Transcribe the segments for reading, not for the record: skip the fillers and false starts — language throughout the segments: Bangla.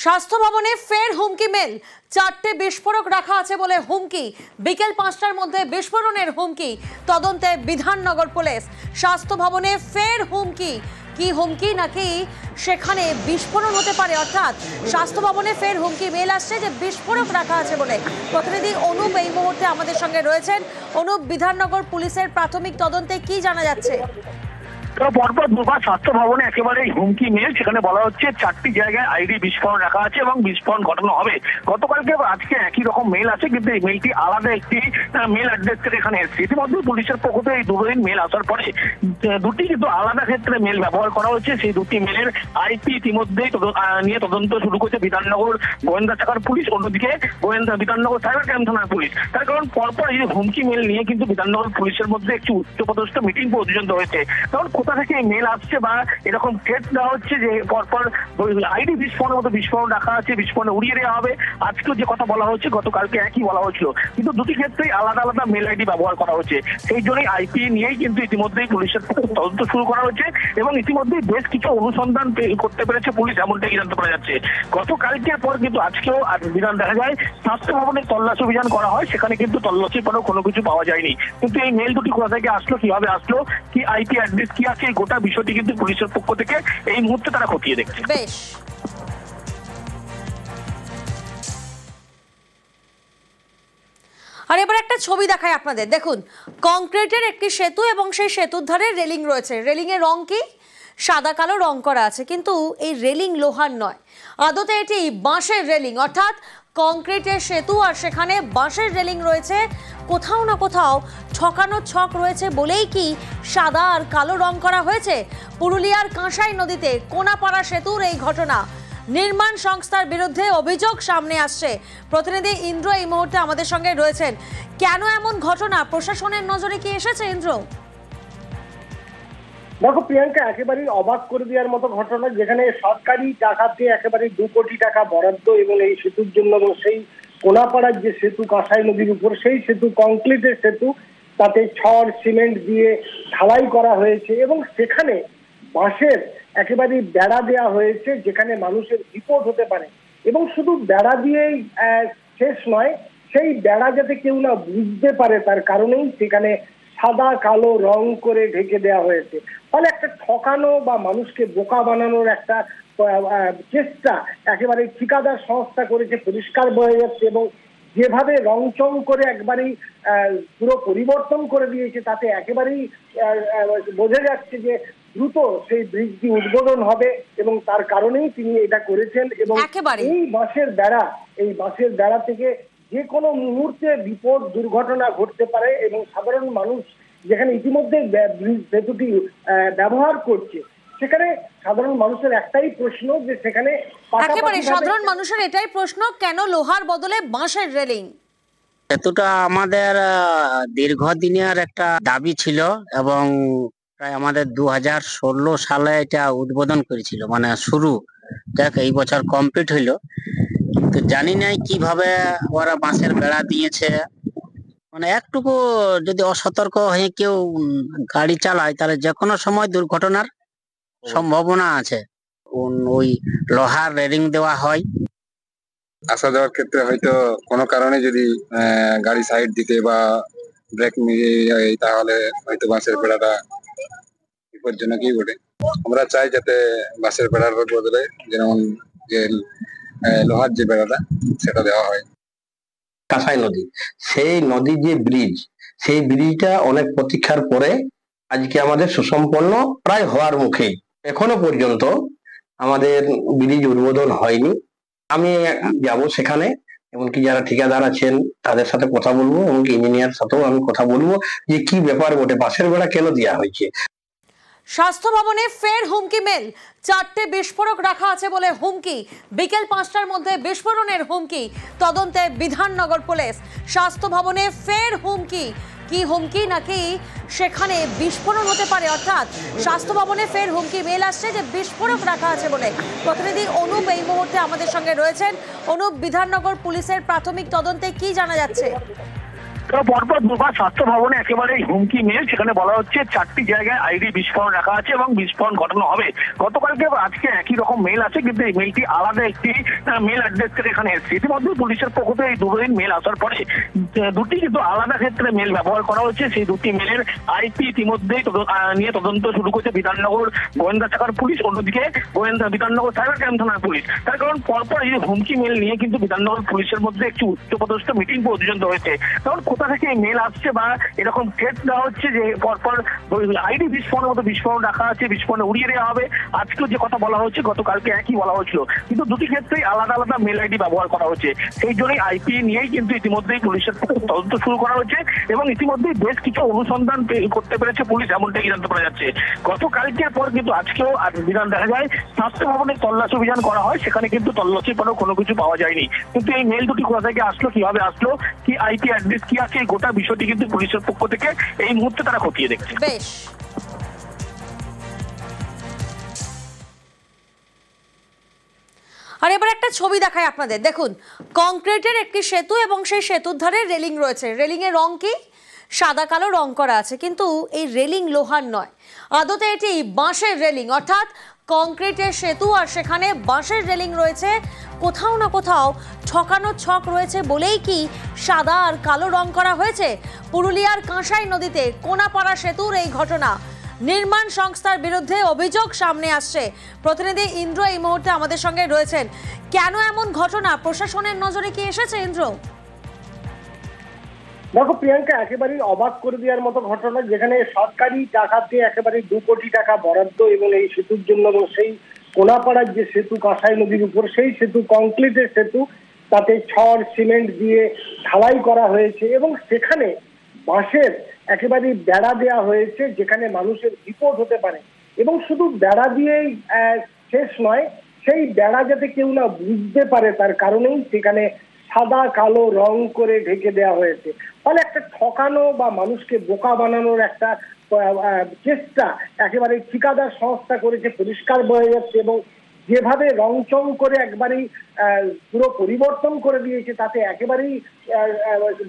স্বাস্থ্য ভবনে ফের হুমকি মেল। 4টে বিস্ফোরক রাখা আছে বলে হুমকি। বিকেল 5টার মধ্যে বিস্ফোরণের হুমকি। তদন্তে বিধাননগর পুলিশ। স্বাস্থ্য ভবনে ফের হুমকি। কি হুমকি নাকি সেখানে বিস্ফোরণ হতে পারে, অর্থাৎ স্বাস্থ্য ভবনে ফের হুমকি মেল আসছে যে বিস্ফোরক রাখা আছে বলে। প্রতিনিধি অনুপ এই মুহূর্তে আমাদের সঙ্গে রয়েছেন। অনুপ, বিধাননগর পুলিশের প্রাথমিক তদন্তে কি জানা যাচ্ছে? পরপর দুবার স্বাস্থ্য ভবনে একেবারে হুমকি মেল। সেখানে বলা হচ্ছে 4টি জায়গায় আইডি বিস্ফোরণ রাখা আছে এবং বিস্ফোরণ ঘটানো হবে। গতকালকে আজকে একই রকম মেল আছে, কিন্তু এই মেলটি আলাদা একটি মেল অ্যাড্রেস থেকে এখানে এসেছে। ইতিমধ্যে পুলিশের পক্ষ থেকে এই দুদিন মেল আসার পরে দুটি কিন্তু আলাদা ক্ষেত্রে মেল ব্যবহার করা হচ্ছে। সেই দুটি মেলের আইপি ইতিমধ্যেই নিয়ে তদন্ত শুরু করেছে বিধাননগর গোয়েন্দা শাখার পুলিশ, অন্যদিকে বিধাননগর সাইবার ক্রাইম থানার পুলিশ। তার কারণ পরপর এই হুমকি মেল নিয়ে কিন্তু বিধাননগর পুলিশের মধ্যে একটি উচ্চপদস্থ মিটিং পর্যন্ত হয়েছে। কারণ কোথা থেকে এই মেল আসছে বা এরকম থ্রেট দেওয়া হচ্ছে যে পরপর আইডি বিস্ফোরণের মতো বিস্ফোরণ রাখা আছে, বিস্ফোরণে উড়িয়ে দেওয়া হবে। আজকেও যে কথা বলা হচ্ছে গতকালকে একই বলা হয়েছিল, কিন্তু দুটি ক্ষেত্রেই আলাদা আলাদা মেল আইডি ব্যবহার করা হচ্ছে। সেই জন্যই আইপি নিয়েই কিন্তু ইতিমধ্যেই পুলিশের তদন্ত শুরু করা হচ্ছে এবং ইতিমধ্যেই বেশ কিছু অনুসন্ধান করতে পেরেছে পুলিশ, এমনটাই জানতে পারা যাচ্ছে। গতকালকের পর কিন্তু আজকেও বিধান দেখা যায় স্বাস্থ্য ভবনের তল্লাশি অভিযান করা হয়, সেখানে কিন্তু তল্লাশির পরেও কোনো কিছু পাওয়া যায়নি। কিন্তু এই মেল দুটি কোথা থেকে আসলো, কিভাবে আসলো, কি আইপি অ্যাড্রেস কি আছে, এই গোটা বিষয়টি কিন্তু পুলিশের পক্ষ থেকে এই মুহূর্তে তারা খতিয়ে দেখছে। বেশ। আর এবার একটা ছবি দেখায় আপনাদের, দেখুন কংক্রিটের একটি সেতু এবং সেই সেতুর ধারে রেলিং রয়েছে। রেলিং এর রং কি? সাদা কালো রং করা আছে, কিন্তু এই রেলিং লোহার নয়, আদতে এটি বাঁশের রেলিং। অর্থাৎ কংক্রিটের সেতু আর সেখানে বাঁশের রেলিং রয়েছে। কোথাও না কোথাও ছকানো ছক রয়েছে বলেই কি সাদা আর কালো রং করা হয়েছে? পুরুলিয়ার কাঁসাই নদীতে কোনাপাড়া সেতুর এই ঘটনা। নির্মাণ সংস্থার বিরুদ্ধে অভিযোগ সামনে আসছে। প্রতিনিধি ইন্দ্র এই মুহূর্তে আমাদের সঙ্গে রয়েছেন। কেন এমন ঘটনা প্রশাসনের নজরে কি এসেছে ইন্দ্র? দেখো প্রিয়াঙ্কা, একেবারেই অবাক করে দেওয়ার মতো ঘটনা, যেখানে সরকারি টাকাতে একেবারে 2 কোটি টাকা বরাদ্দ এবং এই সেতুর জন্য, এবং সেই কোনাপাড়ার যে সেতু কাঁসাই নদীর উপর, সেই সেতু কংক্রিটের সেতু, তাতে ছড় সিমেন্ট দিয়ে ঢালাই করা হয়েছে এবং সেখানে বাঁশের একেবারে বেড়া দেওয়া হয়েছে, যেখানে মানুষের বিপদ হতে পারে। এবং শুধু বেড়া দিয়েই শেষ নয়, সেই বেড়া যাতে কেউ না বুঝতে পারে তার কারণেই সেখানে সাদা কালো রং করে ঢেকে দেওয়া হয়েছে। ফলে একটা ঠকানো বা মানুষকে বোকা বানানোর একটা চেষ্টা একেবারে ঠিকাদার সংস্থা করেছে, পরিষ্কার বোঝা যাচ্ছে। এবং যেভাবে রংচং করে একবারেই পুরো পরিবর্তন করে দিয়েছে, তাতে একেবারেই বোঝা যাচ্ছে যে দ্রুত সেই ব্রিজটি উদ্বোধন হবে এবং তার কারণেই তিনি এটা করেছেন। এবং এই বাঁশের বেড়া থেকে যে কোনো মুহূর্তে বিপদ দুর্ঘটনা ঘটতে পারে এবং সাধারণ মানুষ যেখানে ইতিমধ্যে সেতুটি ব্যবহার করছে, সেখানে সাধারণ মানুষের একটাই প্রশ্ন, যে সেখানে একেবারে সাধারণ মানুষের এটাই প্রশ্ন, কেন লোহার বদলে বাঁশের রেলিং? সেতুটা আমাদের দীর্ঘদিনের একটা দাবি ছিল এবং প্রায় আমাদের 2016 সালে এটা উদ্বোধন করেছিল, মানে শুরু। দেখ এই বছর কমপ্লিট হইলো, কিন্তু জানি নাই কিভাবে ওরা বাঁশের বেড়া দিয়েছে। মানে একটুকু যদি অসতর্ক হয়ে কেউ গাড়ি চালায়, তাহলে যে কোনো সময় দুর্ঘটনার সম্ভাবনা আছে। ওই লোহার রেলিং দেওয়া হয়। আসা যাওয়ার ক্ষেত্রে হয়তো কোনো কারণে যদি গাড়ি সাইড দিতে বা ব্রেক মিলিয়ে যায়, তাহলে হয়তো বাসের বেড়াটা বিপজ্জনকই বটে। আমরা চাই যাতে বাসের বেড়ার বদলে যেমন যে লোহার যে বেড়াটা সেটা দেওয়া হয়। কাঁসাই নদী, সেই নদীর যে ব্রিজ, সেই ব্রিজটা অনেক প্রতীক্ষার পরে আজকে আমাদের সুসম্পন্ন প্রায় হওয়ার মুখে। এখনো পর্যন্ত আমাদের ব্রিজ উদ্বোধন হয়নি। আমি যাব সেখানে, এমনকি যারা ঠিকাদার আছেন তাদের সাথে কথা বলবো, এমনকি ইঞ্জিনিয়ার সাথেও আমি কথা বলবো যে কি ব্যাপার বটে, বাঁশের বেড়া কেন দেওয়া হয়েছে। স্বাস্থ্য ভবনে ফের হুমকি মেল। 4টে বিস্ফোরক রাখা আছে বলে হুমকি। বিকেল 5টার মধ্যে বিস্ফোরণের হুমকি। তদন্তে বিধাননগর পুলিশ। স্বাস্থ্য ভবনে ফের হুমকি। কি হুমকি নাকি সেখানে বিস্ফোরণ হতে পারে, অর্থাৎ স্বাস্থ্য ভবনে ফের হুমকি মেল আসছে যে বিস্ফোরক রাখা আছে বলে। প্রতিনিধি অনুপ এই মুহূর্তে আমাদের সঙ্গে রয়েছেন। অনুপ, বিধাননগর পুলিশের প্রাথমিক তদন্তে কি জানা যাচ্ছে? তো পরপর দুবার স্বাস্থ্য ভবনে একেবারে হুমকি মেল, সেখানে বলা হচ্ছে 4টি জায়গায় আইডি বিস্ফোরণ রাখা আছে এবং বিস্ফোরণ ঘটানো হবে। গতকালকে আজকে একই রকম মেল আছে, কিন্তু এই মেলটি আলাদা একটি মেল অ্যাড্রেস থেকে এখানে এসেছে। ইতিমধ্যে পুলিশের পক্ষ থেকে এই দুদিন মেল আসার পরে দুটি কিন্তু আলাদা ক্ষেত্রে মেল ব্যবহার করা হচ্ছে। সেই দুটি মেলের আইপি ইতিমধ্যেই নিয়ে তদন্ত শুরু করেছে বিধাননগর গোয়েন্দা শাখার পুলিশ, অন্যদিকে বিধাননগর সাইবার ক্রাইম থানার পুলিশ। তার কারণ পরপর এই হুমকি মেল নিয়ে কিন্তু বিধাননগর পুলিশের মধ্যে একটি উচ্চপদস্থ মিটিং পর্যন্ত হয়েছে। কারণ কোথা থেকে এই মেল আসছে বা এরকম থ্রেট দেওয়া হচ্ছে যে পরপর আইডি বিস্ফোরণের মতো বিস্ফোরণ রাখা আছে, বিস্ফোরণে উড়িয়ে দেওয়া হবে। আজকেও যে কথা বলা হচ্ছে গতকালকে একই বলা হয়েছিল, কিন্তু দুটি ক্ষেত্রেই আলাদা আলাদা মেল আইডি ব্যবহার করা হচ্ছে। সেই জন্যই আইপি নিয়েই কিন্তু ইতিমধ্যেই পুলিশের তদন্ত শুরু করা হয়েছে এবং ইতিমধ্যেই বেশ কিছু অনুসন্ধান করতে পেরেছে পুলিশ, এমনটাই জানতে পারা যাচ্ছে। গতকালকের পর কিন্তু আজকেও বিধান দেখা যায় স্বাস্থ্য ভবনের তল্লাশি অভিযান করা হয়, সেখানে কিন্তু তল্লাশির পরেও কোনো কিছু পাওয়া যায়নি। কিন্তু এই মেল দুটি কোথা থেকে আসলো, কিভাবে আসলো, কি আইপি অ্যাড্রেস কি আছে, এই গোটা বিষয়টি কিন্তু পুলিশের পক্ষ থেকে এই মুহূর্তে তারা খতিয়ে দেখছে। বেশ, আর এবার একটা ছবি দেখায় আপনাদের। দেখুন, কংক্রিটের একটি সেতু এবং সেই সেতুর ধারে রেলিং রয়েছে। রেলিং এর রং কি? সাদা কালো রং করা আছে, কিন্তু এই রেলিং লোহার নয়, আদতে এটি বাঁশের রেলিং, অর্থাৎ কংক্রিটের সেতু আর সেখানে বাঁশের রেলিং রয়েছে। কোথাও না কোথাও ঠকানোর ছক রয়েছে বলেই কি সাদা আর কালো রং করা হয়েছে? পুরুলিয়ার কাঁসাই নদীতে কোনাপাড়া সেতুর এই ঘটনা, নির্মাণ সংস্থার বিরুদ্ধে অভিযোগ সামনে আসছে। প্রতিনিধি ইন্দ্র এই মুহূর্তে আমাদের সঙ্গে রয়েছেন। কেন এমন ঘটনা প্রশাসনের নজরে কি এসেছে ইন্দ্র? দেখো প্রিয়াঙ্কা, একেবারেই অবাক করে দেওয়ার মতো ঘটনা, যেখানে সরকারি টাকা দিয়ে একেবারে 2 কোটি টাকা বরাদ্দ এবং এই সেতুর জন্য, এবং সেই কোনাপাড়ার যে সেতু কাঁসাই নদীর উপর, সেই সেতু কংক্রিটের সেতু, তাতে ছড় সিমেন্ট দিয়ে ঢালাই করা হয়েছে এবং সেখানে বাঁশের একেবারে বেড়া দেওয়া হয়েছে, যেখানে মানুষের বিপদ হতে পারে। এবং শুধু বেড়া দিয়েই শেষ নয়, সেই বেড়া যাতে কেউ না বুঝতে পারে তার কারণেই সেখানে সাদা কালো রং করে ঢেকে দেওয়া হয়েছে। ফলে একটা ঠকানো বা মানুষকে বোকা বানানোর একটা চেষ্টা একেবারে ঠিকাদার সংস্থা করেছে, পরিষ্কার বোঝা যাচ্ছে। এবং যেভাবে রংচং করে একবারেই পুরো পরিবর্তন করে দিয়েছে, তাতে একেবারেই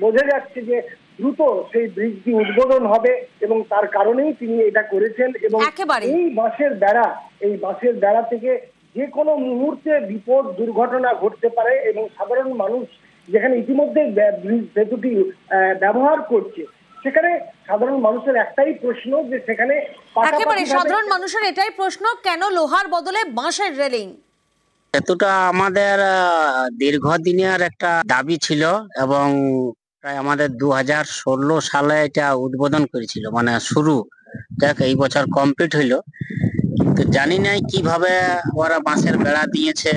বোঝা যাচ্ছে যে দ্রুত সেই ব্রিজটি উদ্বোধন হবে এবং তার কারণেই তিনি এটা করেছেন। এবং এই বাঁশের বেড়া থেকে যে কোনো মুহূর্তে বিপদ দুর্ঘটনা ঘটতে পারে এবং সাধারণ মানুষ যেখানে ইতিমধ্যে সেতুটি ব্যবহার করছে, সেখানে সাধারণ মানুষের একটাই প্রশ্ন যে সেখানে একেবারে সাধারণ মানুষের এটাই প্রশ্ন, কেন লোহার বদলে বাঁশের রেলিং? সেতুটা আমাদের দীর্ঘদিনের একটা দাবি ছিল এবং প্রায় আমাদের 2016 সালে এটা উদ্বোধন করেছিল, মানে শুরু দেখ এই বছর কমপ্লিট হইলো। কিন্তু জানি নাই কিভাবে ওরা বাঁশের বেড়া দিয়েছে,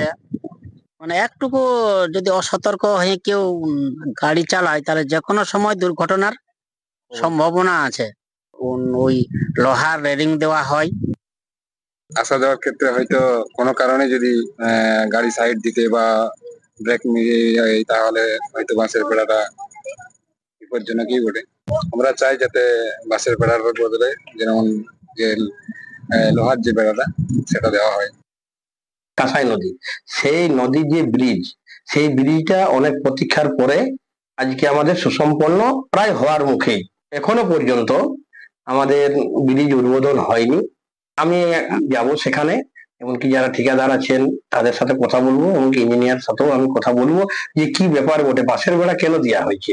মানে একটুকু যদি অসতর্ক হয়ে কেউ গাড়ি চালায় তাহলে যে কোনো সময় দুর্ঘটনার সম্ভাবনা আছে। ওই লোহার রেলিং দেওয়া হয়, আসা যাওয়ার ক্ষেত্রে হয়তো কোনো কারণে যদি গাড়ি সাইড দিতে বা ব্রেক মিলিয়ে তাহলে হয়তো বাসের বেড়াটা বিপজ্জনকই বটে। আমরা চাই যাতে বাসের বেড়ার বদলে যেমন যে লোহার যে বেড়াটা সেটা দেওয়া হয়। কাঁসাই নদী, সেই নদীর যে ব্রিজ, সেই ব্রিজটা অনেক প্রতীক্ষার পরে আজকে আমাদের সুসম্পন্ন প্রায় হওয়ার মুখে। এখনো পর্যন্ত আমাদের ব্রিজ উদ্বোধন হয়নি। আমি যাব সেখানে, এমনকি যারা ঠিকাদার আছেন তাদের সাথে কথা বলবো, এমনকি ইঞ্জিনিয়ার সাথেও আমি কথা বলবো যে কি ব্যাপার বটে, বাঁশের বেড়া কেন দেওয়া হয়েছে।